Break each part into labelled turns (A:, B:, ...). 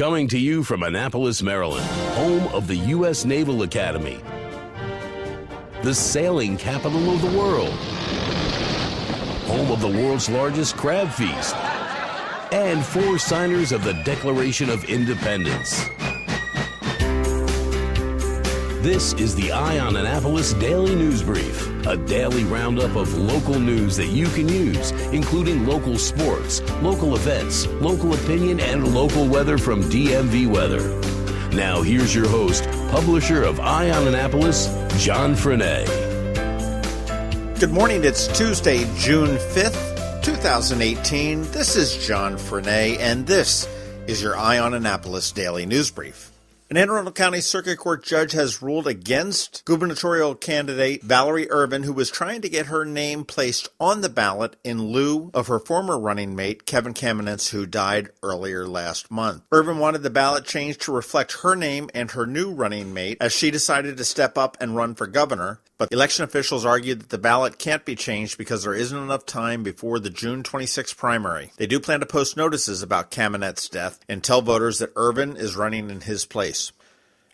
A: Coming to you from Annapolis, Maryland, home of the U.S. Naval Academy, the sailing capital of the world, home of the world's largest crab feast, and 4 signers of the Declaration of Independence. This is the Eye on Annapolis Daily News Brief, a daily roundup of local news that you can use, including local sports, local events, local opinion, and local weather from DMV Weather. Now here's your host, publisher of Eye on Annapolis, John Frenaye.
B: Good morning, it's Tuesday, June 5th, 2018. This is John Frenaye, and this is your Eye on Annapolis Daily News Brief. An Anne Arundel County Circuit Court judge has ruled against gubernatorial candidate Valerie Ervin, who was trying to get her name placed on the ballot in lieu of her former running mate, Kevin Kamenetz, who died earlier last month. Ervin wanted the ballot changed to reflect her name and her new running mate as she decided to step up and run for governor, but election officials argued that the ballot can't be changed because there isn't enough time before the June 26th primary. They do plan to post notices about Kamenetz's death and tell voters that Ervin is running in his place.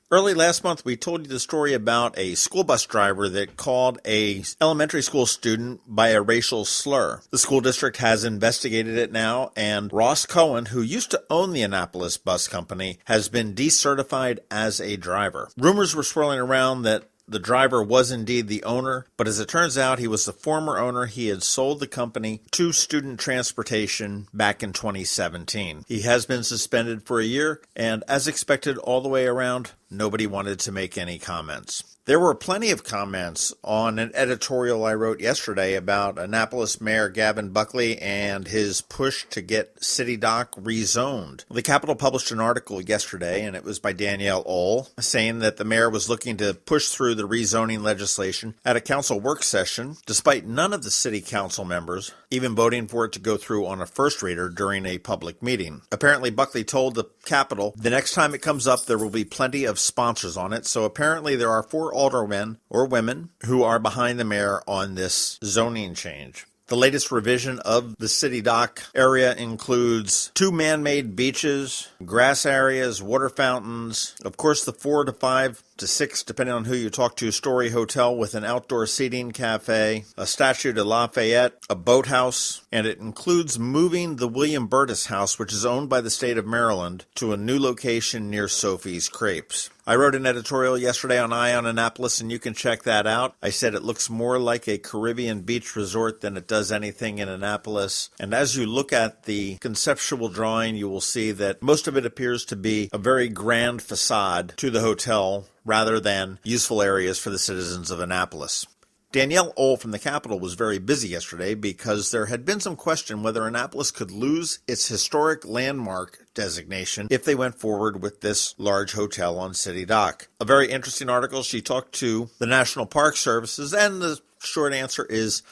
B: Early last month, we told you the story about a school bus driver that called an elementary school student by a racial slur. The school district has investigated it now, and Ross Cohen, who used to own the Annapolis bus company, has been decertified as a driver. Rumors were swirling around that the driver was indeed the owner, but as it turns out, he was the former owner. He had sold the company to Student Transportation back in 2017. He has been suspended for a year, and as expected all the way around, nobody wanted to make any comments. There were plenty of comments on an editorial I wrote yesterday about Annapolis Mayor Gavin Buckley and his push to get City Dock rezoned. The Capitol published an article yesterday, and it was by Danielle Ohl, saying that the mayor was looking to push through the rezoning legislation at a council work session, despite none of the city council members even voting for it to go through on a first reader during a public meeting. Apparently, Buckley told the Capitol the next time it comes up, there will be plenty of sponsors on it, so apparently there are 4 aldermen or women who are behind the mayor on this zoning change. The latest revision of the City Dock area includes 2 man-made beaches, grass areas, water fountains, of course the 4 to 5 to 6, depending on who you talk to, story hotel with an outdoor seating cafe, a statue to Lafayette, a boathouse, and it includes moving the William Burtis house, which is owned by the state of Maryland, to a new location near Sophie's Crepes. I wrote an editorial yesterday on Eye on Annapolis, and you can check that out. I said it looks more like a Caribbean beach resort than it does anything in Annapolis. And as you look at the conceptual drawing, you will see that most of it appears to be a very grand facade to the hotel rather than useful areas for the citizens of Annapolis. Danielle Ohl from the Capitol was very busy yesterday because there had been some question whether Annapolis could lose its historic landmark designation if they went forward with this large hotel on City Dock. A very interesting article. She talked to the National Park Services, and the short answer is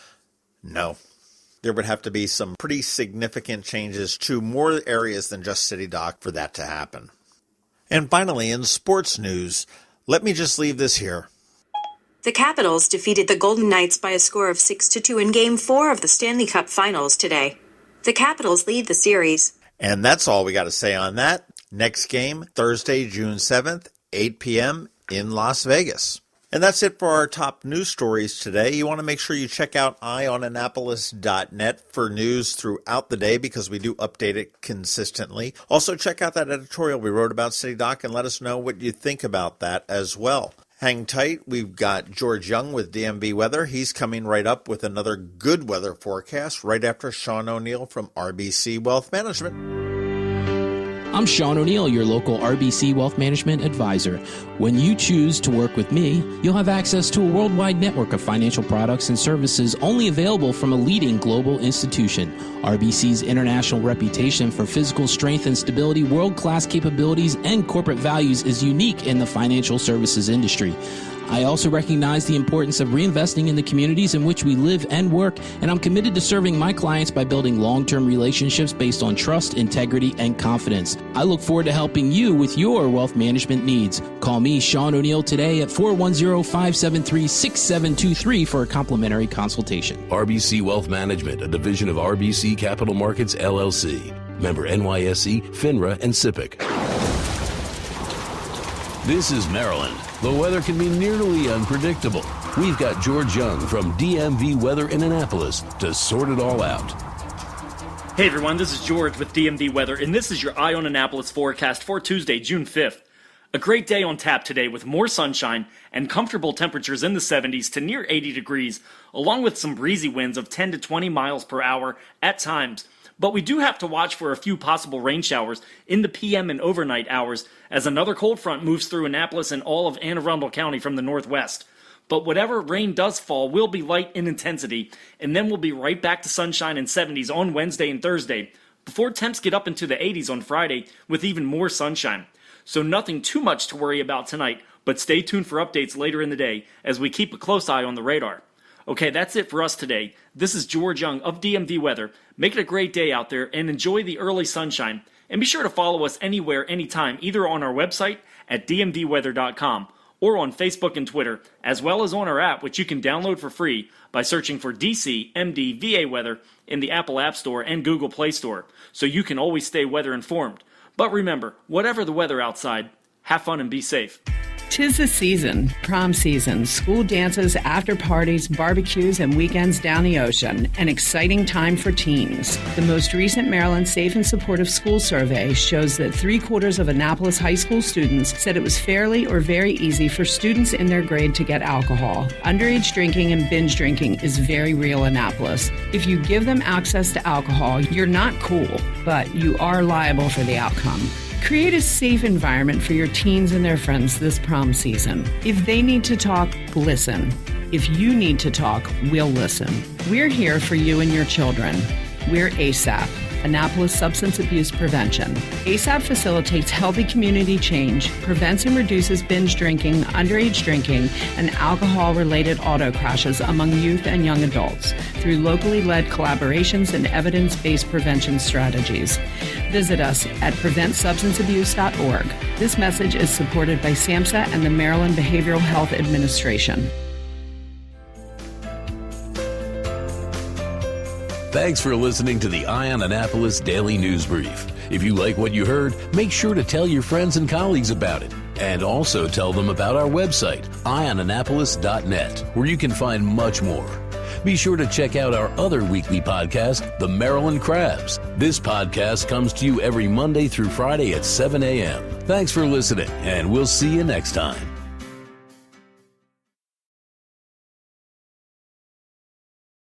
B: no. There would have to be some pretty significant changes to more areas than just City Dock for that to happen. And finally, in sports news, let me just leave this here.
C: The Capitals defeated the Golden Knights by a score of 6-2 in Game 4 of the Stanley Cup Finals today. The Capitals lead the series.
B: And that's all we got to say on that. Next game, Thursday, June 7th, 8 p.m. in Las Vegas. And that's it for our top news stories today. You want to make sure you check out eyeonannapolis.net for news throughout the day because we do update it consistently. Also, check out that editorial we wrote about City Dock and let us know what you think about that as well. Hang tight. We've got George Young with DMV Weather. He's coming right up with another good weather forecast right after Sean O'Neill from RBC Wealth Management.
D: I'm Sean O'Neill, your local RBC Wealth Management advisor. When you choose to work with me, you'll have access to a worldwide network of financial products and services only available from a leading global institution. RBC's international reputation for physical strength and stability, world-class capabilities, and corporate values is unique in the financial services industry. I also recognize the importance of reinvesting in the communities in which we live and work, and I'm committed to serving my clients by building long-term relationships based on trust, integrity, and confidence. I look forward to helping you with your wealth management needs. Call me, Sean O'Neill, today at 410-573-6723 for a complimentary consultation.
A: RBC Wealth Management, a division of RBC Capital Markets, LLC. Member NYSE, FINRA, and SIPC. This is Maryland. The weather can be nearly unpredictable. We've got George Young from DMV Weather in Annapolis to sort it all out.
E: Hey everyone, this is George with DMV Weather, and this is your Eye on Annapolis forecast for Tuesday, June 5th. A great day on tap today with more sunshine and comfortable temperatures in the 70s to near 80 degrees, along with some breezy winds of 10 to 20 miles per hour at times. But we do have to watch for a few possible rain showers in the PM and overnight hours as another cold front moves through Annapolis and all of Anne Arundel County from the northwest. But whatever rain does fall will be light in intensity, and then we'll be right back to sunshine and 70s on Wednesday and Thursday, before temps get up into the 80s on Friday with even more sunshine. So nothing too much to worry about tonight, but stay tuned for updates later in the day as we keep a close eye on the radar. Okay, that's it for us today. This is George Young of DMV Weather. Make it a great day out there and enjoy the early sunshine. And be sure to follow us anywhere, anytime, either on our website at dmvweather.com or on Facebook and Twitter, as well as on our app, which you can download for free by searching for DC MD VA Weather in the Apple App Store and Google Play Store, so you can always stay weather informed. But remember, whatever the weather outside, have fun and be safe.
F: 'Tis the season, prom season, school dances, after parties, barbecues, and weekends down the ocean. An exciting time for teens. The most recent Maryland Safe and Supportive School Survey shows that 3/4 of Annapolis high school students said it was fairly or very easy for students in their grade to get alcohol. Underage drinking and binge drinking is very real in Annapolis. If you give them access to alcohol, you're not cool, but you are liable for the outcome. Create a safe environment for your teens and their friends this prom season. If they need to talk, listen. If you need to talk, we'll listen. We're here for you and your children. We're ASAP, Annapolis Substance Abuse Prevention. ASAP facilitates healthy community change, prevents and reduces binge drinking, underage drinking, and alcohol-related auto crashes among youth and young adults through locally led collaborations and evidence-based prevention strategies. Visit us at PreventSubstanceAbuse.org. This message is supported by SAMHSA and the Maryland Behavioral Health Administration.
A: Thanks for listening to the Eye on Annapolis Daily News Brief. If you like what you heard, make sure to tell your friends and colleagues about it. And also tell them about our website, eyeonannapolis.net, where you can find much more. Be sure to check out our other weekly podcast, The Maryland Crabs. This podcast comes to you every Monday through Friday at 7 a.m. Thanks for listening, and we'll see you next time.